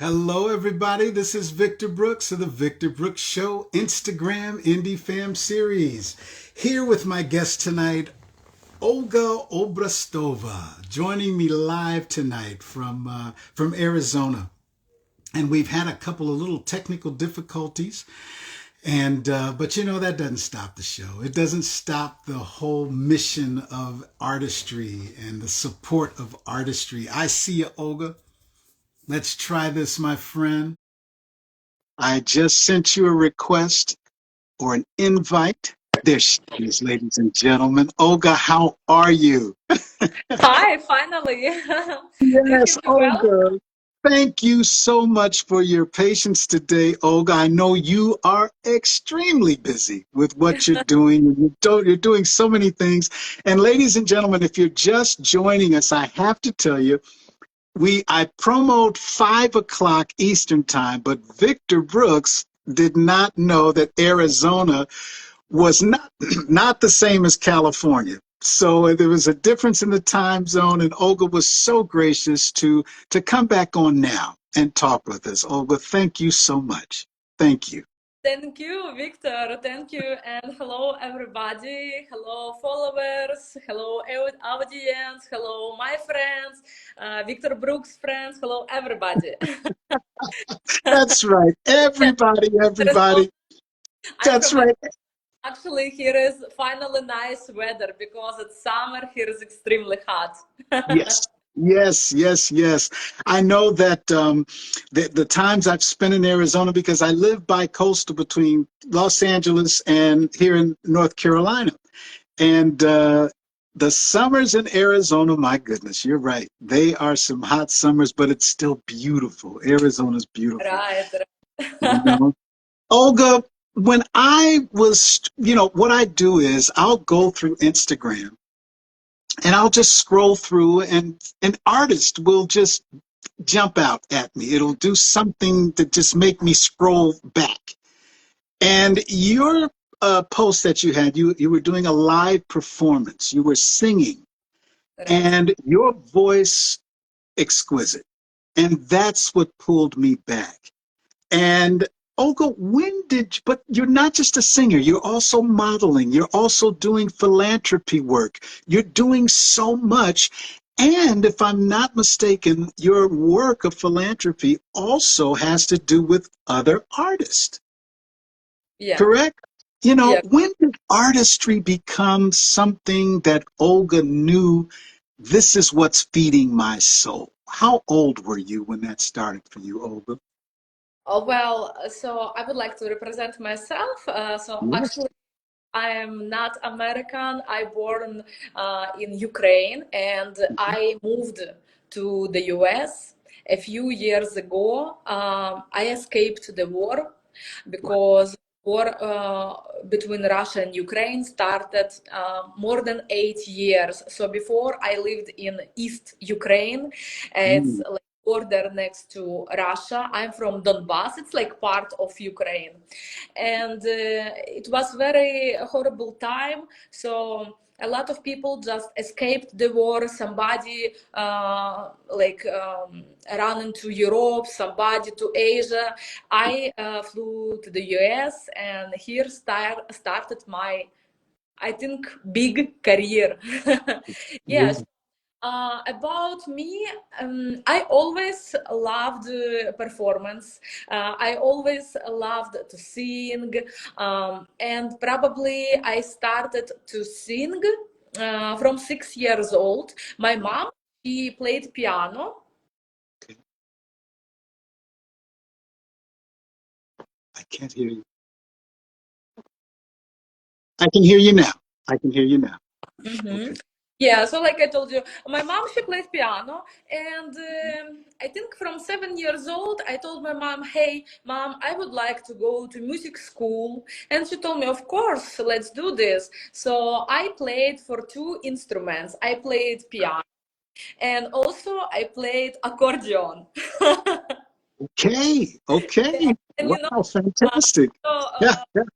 Hello, everybody. This is Victor Brooks of the Victor Brooks Show Instagram Indie Fam series. Here with my guest tonight, Olga Obraztova, joining me live tonight from Arizona. And we've had a couple of little technical difficulties, and but that doesn't stop the show. It doesn't stop the whole mission of artistry and the support of artistry. I see you, Olga. Let's try this, my friend. I just sent you a request or an invite. There she is, ladies and gentlemen. Olga, how are you? Hi, finally. Do you hear Yes, me well? Olga. Thank you so much for your patience today, Olga. I know you are extremely busy with what you're doing. You're doing so many things. And ladies and gentlemen, if you're just joining us, I have to tell you, I promoted 5 o'clock Eastern time, but Victor Brooks did not know that Arizona was not not the same as California. So there was a difference in the time zone, and Olga was so gracious to come back on now and talk with us. Olga, thank you so much. Thank you. Thank you, Victor. Thank you. And hello, everybody. Hello, followers. Hello, audience. Hello, my friends. Victor Brooks' friends. Hello, everybody. That's right. Yeah, Everybody, there is no, everybody. I'm That's from right. actually here is finally nice weather because it's summer. Here is extremely hot. Yes. Yes, yes, yes. I know that the times I've spent in Arizona, because I live bi-coastal between Los Angeles and here in North Carolina. And the summers in Arizona, my goodness, you're right. They are some hot summers, but it's still beautiful. Arizona's beautiful, Right. you know. Olga, when I was, what I do is I'll go through Instagram and I'll just scroll through, and an artist will just jump out at me. It'll do something to just make me scroll back. And your post that you had, you were doing a live performance. You were singing, Right. and your voice exquisite. And that's what pulled me back. And Olga, but you're not just a singer, you're also modeling, you're also doing philanthropy work, you're doing so much. And if I'm not mistaken, your work of philanthropy also has to do with other artists, Yeah. correct? Yeah. When did artistry become something that Olga knew this is what's feeding my soul? How old were you when that started for you, Olga? Oh, well, so I would like to represent myself. So Yes. actually, I am not American. I born in Ukraine and I moved to the US a few years ago. I escaped the war because war between Russia and Ukraine started more than 8 years. So before I lived in East Ukraine, it's Mm. like border next to Russia. I'm from Donbass. It's like part of Ukraine, and it was very horrible time. So a lot of people just escaped the war. Somebody ran into Europe, somebody to Asia. I flew to the US, and here started my, I think, big career. Yeah. Yes. About me, I always loved performance. I always loved to sing, and probably I started to sing from 6 years old. My mom, she played piano. Okay. I can't hear you. I can hear you now. I can hear you now. Mhm. Okay. Yeah, so like I told you, my mom, she plays piano, and I think from 7 years old, I told my mom, "Hey, mom, I would like to go to music school," and she told me, "Of course, let's do this." So I played for two instruments. I played piano, and also I played accordion. Okay. Okay. And Wow. uh, Fantastic. so Yeah. Yeah.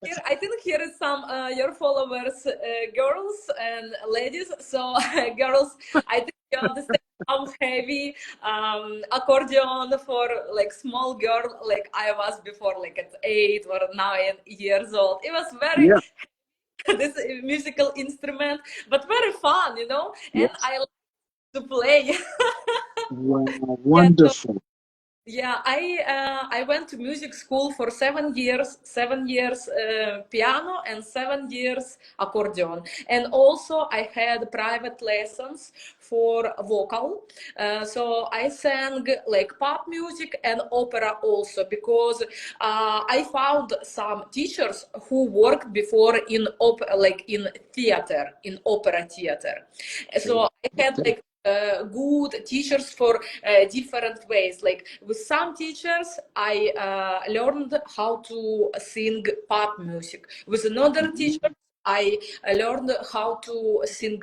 here, I think here is some your followers, girls and ladies. So girls, I think understand how heavy accordion for like small girl like I was before, like at 8 or 9 years old. It was very Yeah. this musical instrument, but very fun, and Yes. I like to play. Wow. Yeah, so Wonderful. yeah, I went to music school for 7 years, 7 years piano and 7 years accordion, and also I had private lessons for vocal. So I sang like pop music and opera also because I found some teachers who worked before in like in theater, in opera theater. So I had Okay. like good teachers for different ways. Like with some teachers, I learned how to sing pop music. With another Mhm. teacher, I learned how to sing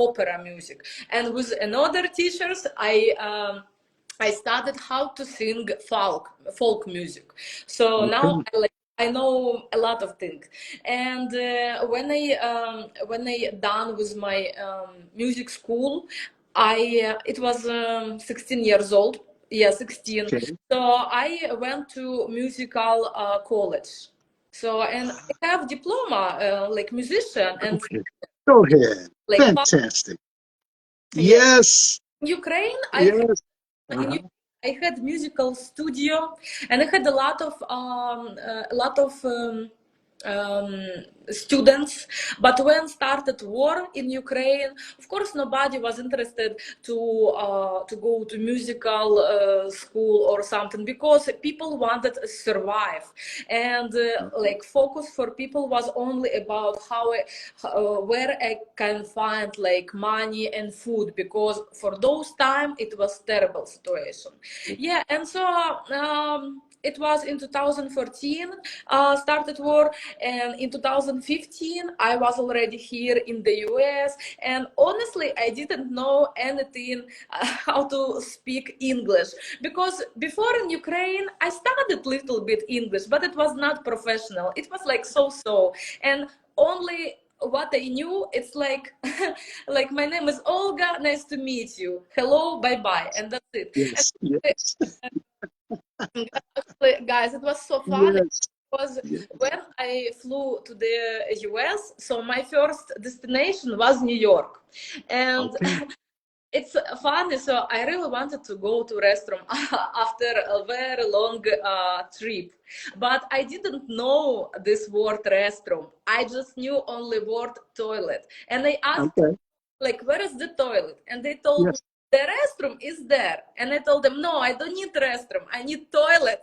opera music. And with another teachers, I studied how to sing folk music. So now Okay. I know a lot of things. And when I done with my music school, I it was 16 years old. Yeah, 16. Okay. So I went to musical college. So and I have diploma like musician and Okay. Go ahead. like Fantastic. yeah. Yes. In Ukraine, Yes. in Uh-huh. Ukraine, I had musical studio, and I had a lot of um, students. But when started war in Ukraine, of course, nobody was interested to go to musical school or something because people wanted to survive, and like focus for people was only about where I can find like money and food because for those time it was terrible situation. Yeah, and so it was in 2014 started war, and in 2015 I was already here in the US, and honestly I didn't know anything how to speak English because before in Ukraine I studied little bit English, but it was not professional. It was like so, and only what I knew, it's like like my name is Olga, nice to meet you, hello, bye bye, and that's it. And Yes. Yes. actually, guys, it was so funny Yes. because Yes. when I flew to the US, so my first destination was New York, and Okay. it's funny. So I really wanted to go to restroom after a very long trip, but I didn't know this word restroom. I just knew only word toilet, and I asked Okay. like, where is the toilet? And they told me Yes. the restroom is there, and I told them, no, I don't need restroom, I need toilet.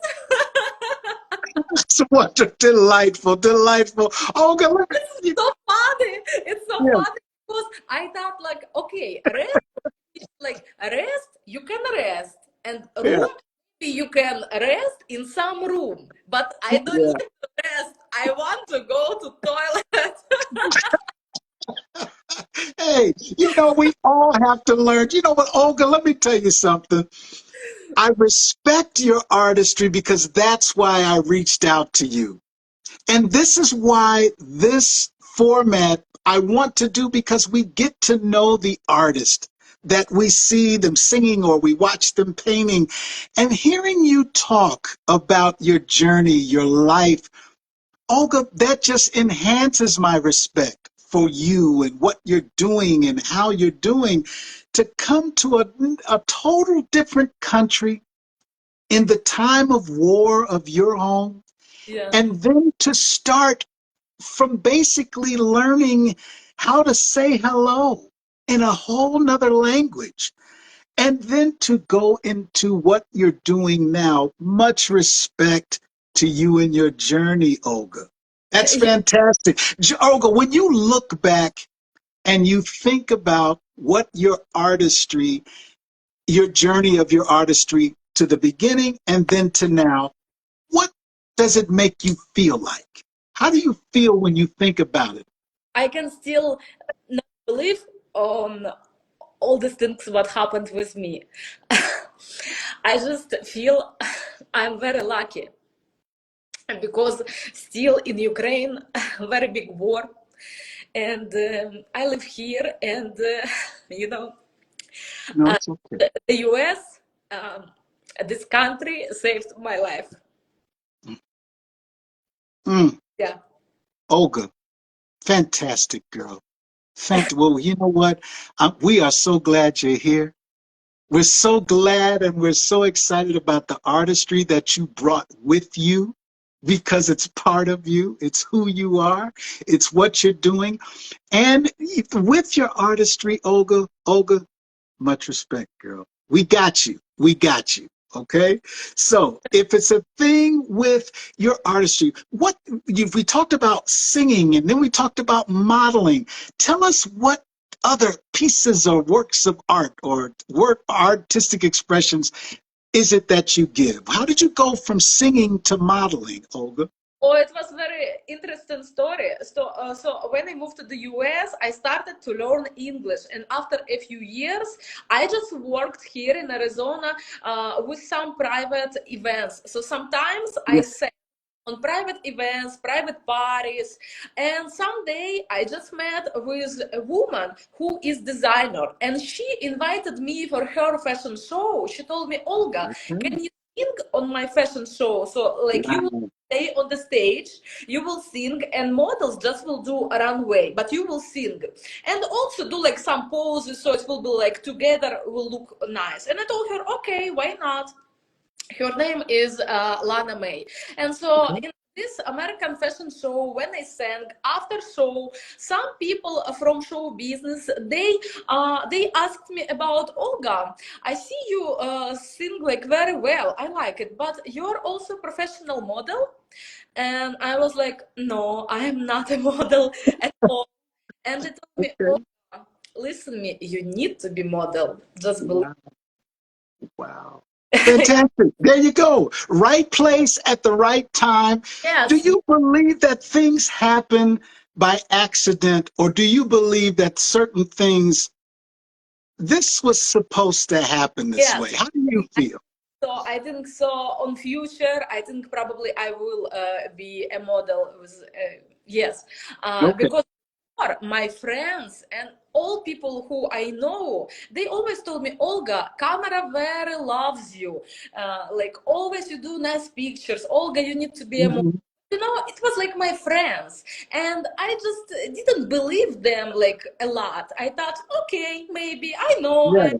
It's wonderful. Delightful. Delightful. Olga, let me, So funny. It's so yes. funny because I thought like, okay, rest, like rest, you can rest, and Yeah. room, you can rest in some room, but I don't Yeah. need to rest. I want to go to toilet. Hey, we all have to learn. You know what, Olga, let me tell you something. I respect your artistry because that's why I reached out to you. And this is why this format I want to do because we get to know the artist that we see them singing or we watch them painting. And hearing you talk about your journey, your life, Olga, that just enhances my respect for you and what you're doing and how you're doing to come to a total different country in the time of war of your home, Yeah. and then to start from basically learning how to say hello in a whole nother language, and then to go into what you're doing now. Much respect to you and your journey, Olga. That's fantastic. Olga, when you look back and you think about what your artistry, your journey of your artistry to the beginning and then to now, what does it make you feel like? How do you feel when you think about it? I can still not believe on all these things what happened with me. I just feel I'm very lucky because still in Ukraine, very big war, and I live here, and you know, No, it's okay. The US, this country saved my life. Mm, Yeah. Olga, fantastic girl. Well, you know what? We are so glad you're here. We're so glad and we're so excited about the artistry that you brought with you because it's part of you. It's who you are. It's what you're doing. And with your artistry, Olga, much respect, girl. We got you. We got you. Okay. So if it's a thing with your artistry, we talked about singing and then we talked about modeling. Tell us what other pieces or works of art or work artistic expressions is it that you give? How did you go from singing to modeling, Olga? Oh, it was very interesting story. So when I moved to the US, I started to learn English, and after a few years, I just worked here in Arizona with some private events. So sometimes I Yeah. sang on private events, private parties, and someday I just met with a woman who is designer, and she invited me for her fashion show. She told me, Olga, Okay. can you sing on my fashion show? So like you will Wow. stay on the stage, you will sing, and models just will do a runway, but you will sing and also do like some poses, so it will be like together will look nice. And I told her, okay, why not? Her name is Lana May. And so Okay. in this American fashion show, when I sang after show, some people from show business they asked me about, Olga. I see you sing like very well. I like it, but you're also professional model. And I was like, no, I am not a model at all. And they told me, Okay. Olga, listen me, you need to be model. Just believe. Wow. Wow. Fantastic. There you go. Right place at the right time. Do Yes, you believe that things happen by accident, or do you believe that certain things, this was supposed to happen this way? yes. How do you feel? So I think so on future, I think probably I will be a model with, yes, Okay. because my friends and all people who I know, they always told me, Olga, camera very loves you. Like always you do nice pictures. Olga, you need to be a model. Mhm. You know, it was like my friends, and I just didn't believe them like a lot. I thought, okay, maybe I know, Yeah.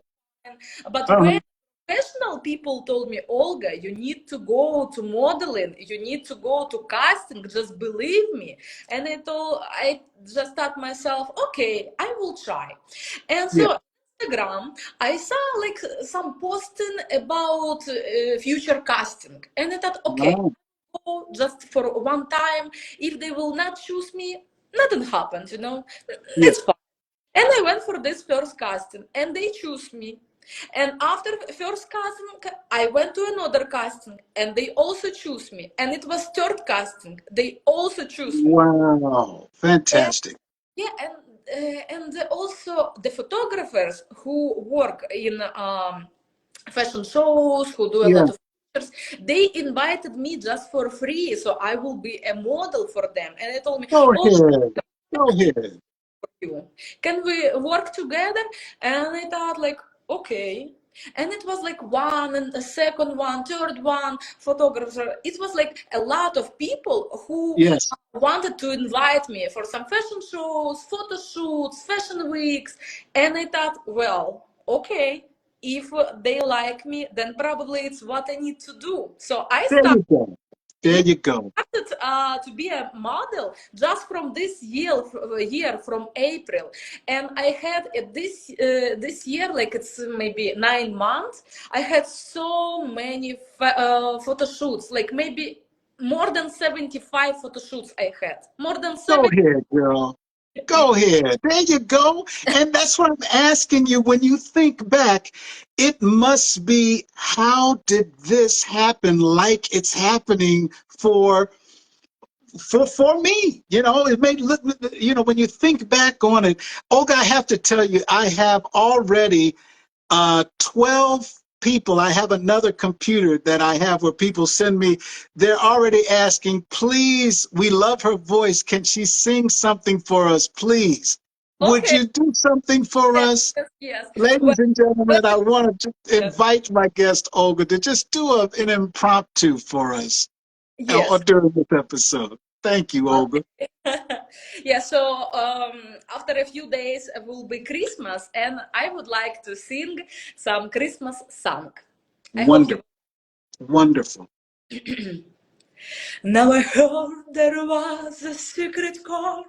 but Uh-huh. when professional people told me, Olga, you need to go to modeling, you need to go to casting, just believe me. And I just thought myself, okay, I will try. And Yeah. so Instagram, I saw like some posting about future casting, and I thought, okay, Wow. just for one time. If they will not choose me, nothing happens, you know. Yeah. It's fine. And I went for this first casting, and they choose me. And after first casting, I went to another casting, and they also choose me. And it was third casting, they also choose me. Wow. And Fantastic. yeah, and also the photographers who work in fashion shows, who do a Yeah. lot of pictures, they invited me just for free, so I will be a model for them. And they told me, Go oh, ahead. Go ahead. you. Can we work together? And I thought like, okay. And it was like one and a second one, third one, photographer. It was like a lot of people who Yes. wanted to invite me for some fashion shows, photo shoots, fashion weeks. And I thought, well, okay, if they like me, then probably it's what I need to do. So I There started. you go. There you go. Started to be a model just from this year from April, and I had this year, like it's maybe 9 months. I had so many photo shoots, like maybe more than 75 photo shoots. I had more than Go 70. ahead, girl. Go ahead. There you go. And that's what I'm asking you. When you think back, it must be, how did this happen like it's happening for me? You know, it made look, you know, when you think back on it, Olga, I have to tell you, I have already 12 people. I have another computer that I have where people send me, they're already asking, please, we love her voice. Can she sing something for us, please? Would Okay. you do something for Yes, us? yes, yes. Well, Ladies and well, gentlemen, I want to yes. invite my guest Olga to just do an impromptu for us Yes. during this episode. Thank you, Olga. Okay. Yeah, so after a few days will be Christmas, and I would like to sing some Christmas song. I hope you. Wonderful, wonderful. Now I heard there was a secret chord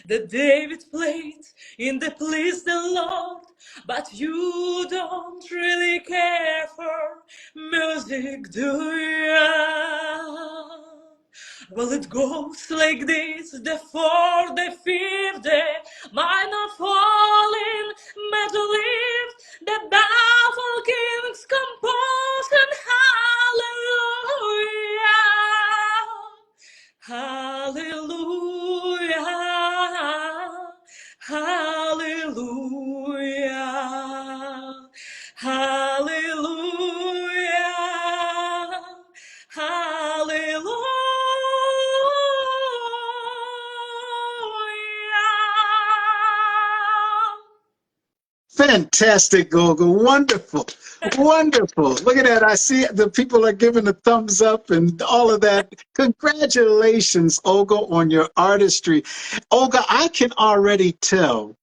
that David played in the Please the Lord, but you don't really care for music, do you? Well, it goes like this: the fourth, the fifth, the minor falling, major lift, the baffled king's composed, hallelujah, hallelujah, hallelujah, hallelujah. Fantastic, Olga. Wonderful. Wonderful. Look at that. I see the people are giving a thumbs up and all of that. Congratulations, Olga, on your artistry. Olga, I can already tell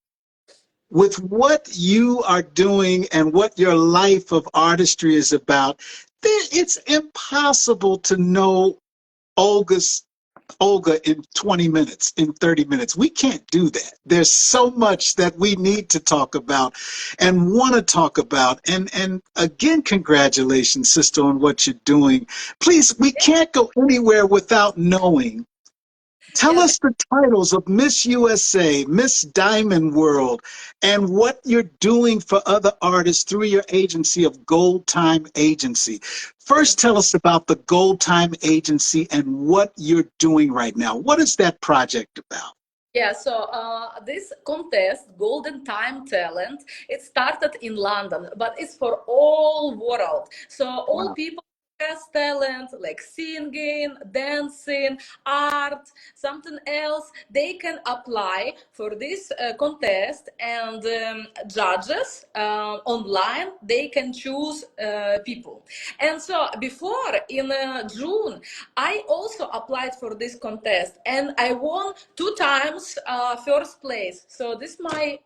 with what you are doing and what your life of artistry is about, it's impossible to know Olga in 20 minutes, in 30 minutes. We can't do that. There's so much that we need to talk about and want to talk about. And again, congratulations, sister, on what you're doing. Please, we can't go anywhere without knowing. Tell Yeah, us the titles of Miss USA, Miss Diamond World, and what you're doing for other artists through your agency of Gold Time Agency. First, tell us about the Gold Time Agency and what you're doing right now. What is that project about? yeah, so this contest, Golden Time Talent, it started in London, but it's for all world. So all Wow. people who has talent like singing, dancing, art, something else, they can apply for this contest, and judges online, they can choose people. And so before in June, I also applied for this contest, and I won 2 times first place. So this is my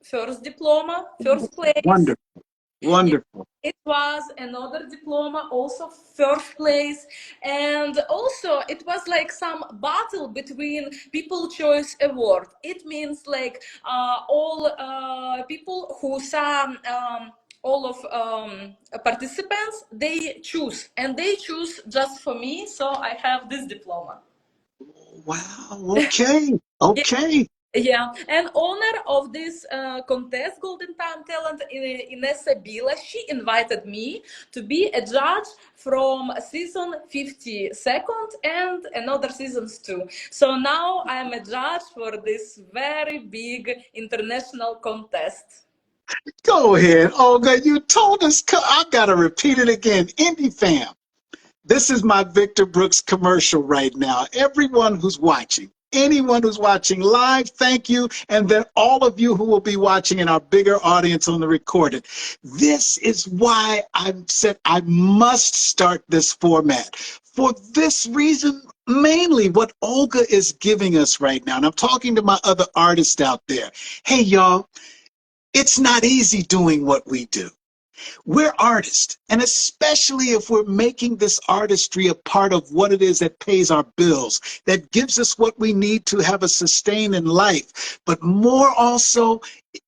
first diploma, first place. Wonderful. Yeah, Wonderful. it was another diploma, also first place, and also it was like some battle between People Choice Award. It means like all people who saw. All of participants, they choose, and they choose just for me, so I have this diploma. Wow. Okay. Yeah, Okay. yeah, and owner of this contest, Golden Time Talent, Inessa Bila, she invited me to be a judge from season 52nd and another seasons too. So now I'm a judge for this very big international contest. Go ahead, Olga. You told us. I got to repeat it again. Indie fam. This is my Victor Brooks commercial right now. Everyone who's watching, anyone who's watching live, thank you. And then all of you who will be watching in our bigger audience on the recorded. This is why I said I must start this format. For this reason, mainly what Olga is giving us right now. And I'm talking to my other artists out there. Hey, y'all, it's not easy doing what we do. We're artists, and especially if we're making this artistry a part of what it is that pays our bills, that gives us what we need to have a sustaining life, but more also,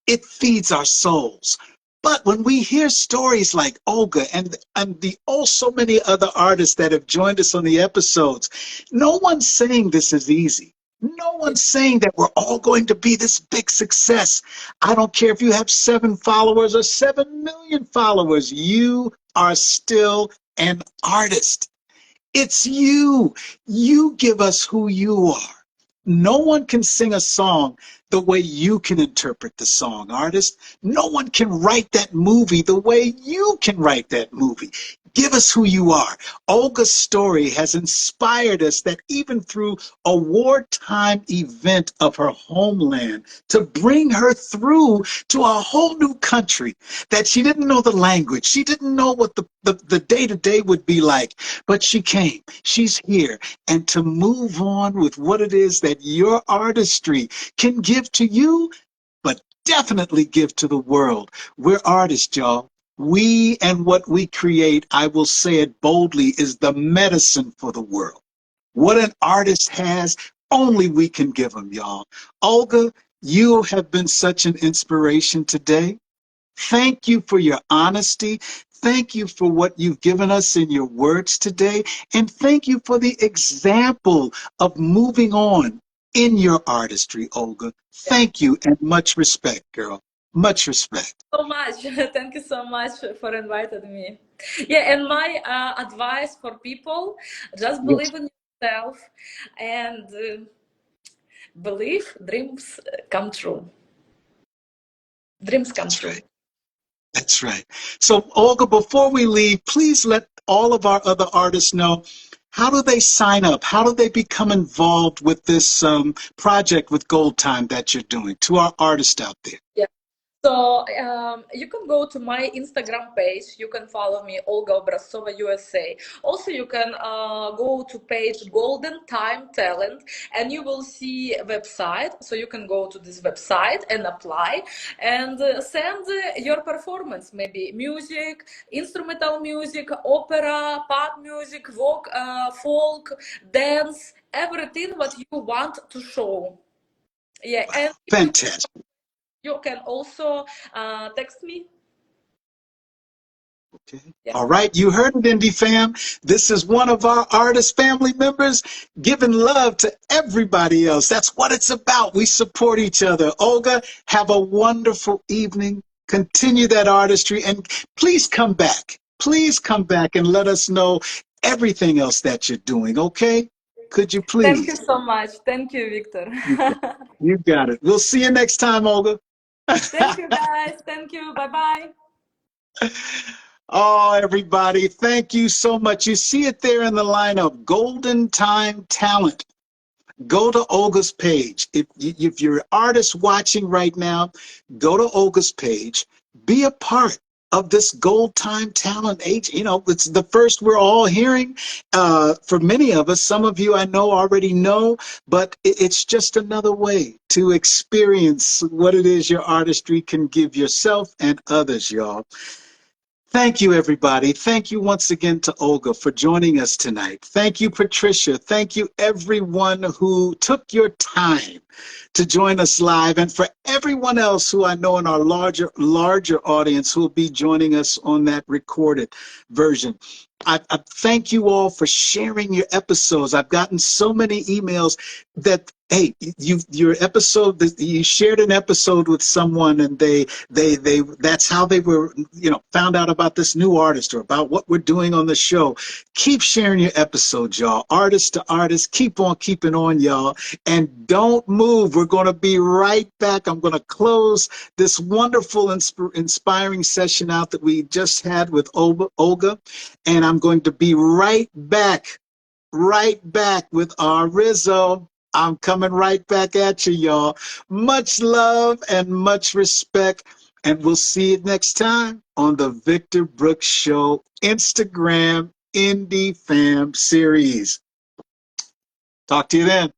it feeds our souls. But when we hear stories like Olga and the so many other artists that have joined us on the episodes, no one's saying this is easy. No one's saying that we're all going to be this big success. I don't care if you have 7 followers or 7 million followers, you are still an artist. It's you. You give us who you are. No one can sing a song the way you can interpret the song, artist. No one can write that movie the way you can write that movie. Give us who you are. Olga's story has inspired us that even through a wartime event of her homeland, to bring her through to a whole new country, that she didn't know the language. She didn't know what the day-to-day would be like, but she came. She's here. And to move on with what it is that your artistry can give to you, but definitely give to the world. We're artists, y'all. We and what we create, I will say it boldly, is the medicine for the world. What an artist has, only we can give them, y'all. Olga, you have been such an inspiration today. Thank you for your honesty. Thank you for what you've given us in your words today. And thank you for the example of moving on in your artistry, Olga. Thank you and much respect, girl. Much respect. So much. Thank you so much for inviting me. Yeah, and my advice for people: just Yes, believe in yourself and believe dreams come true. Dreams come that's true. right. That's right. So, Olga, before we leave, please let all of our other artists know, how do they sign up? How do they become involved with this project with Gold Time that you're doing, to our artists out there? Yeah. So you can go to my Instagram page. You can follow me, Olga Obraztsova USA. Also, you can go to page Golden Time Talent, and you will see a website. So you can go to this website and apply, and send your performance. Maybe music, instrumental music, opera, pop music, folk, dance, everything what you want to show. Yeah, and Fantastic. you can also text me. Okay. Yeah. All right, you heard it, Indie Fam. This is one of our artist family members giving love to everybody else. That's what it's about. We support each other. Olga, have a wonderful evening. Continue that artistry, and please come back. Please come back and let us know everything else that you're doing, okay? Could you Thank you please? so much. Thank you, Victor. You got it. We'll see you next time, Olga. Thank you, guys. Thank you. Bye bye. Oh, everybody, thank you so much. You see it there in the lineup, Golden Time Talent. Go to Olga's page. If you're an artist watching right now, go to Olga's page. Be a part of this Gold Time Talent age. You know, it's the first we're all hearing. For many of us, some of you I know already know, but it's just another way to experience what it is your artistry can give yourself and others, y'all. Thank you, everybody. Thank you once again to Olga for joining us tonight. Thank you, Patricia. Thank you, everyone who took your time to join us live, and for everyone else who I know in our larger audience who will be joining us on that recorded version. I thank you all for sharing your episodes. I've gotten so many emails that, hey, your episode, you shared an episode with someone and they that's how they were, found out about this new artist or about what we're doing on the show. Keep sharing your episodes, y'all. Artist to artist, keep on keeping on, y'all. And don't move. We're going to be right back. I'm going to close this wonderful, inspiring session out that we just had with Olga. And I'm going to be right back with our Rizzo. I'm coming right back at you, y'all. Much love and much respect. And we'll see you next time on the Victor Brooks Show Instagram Indie Fam series. Talk to you then.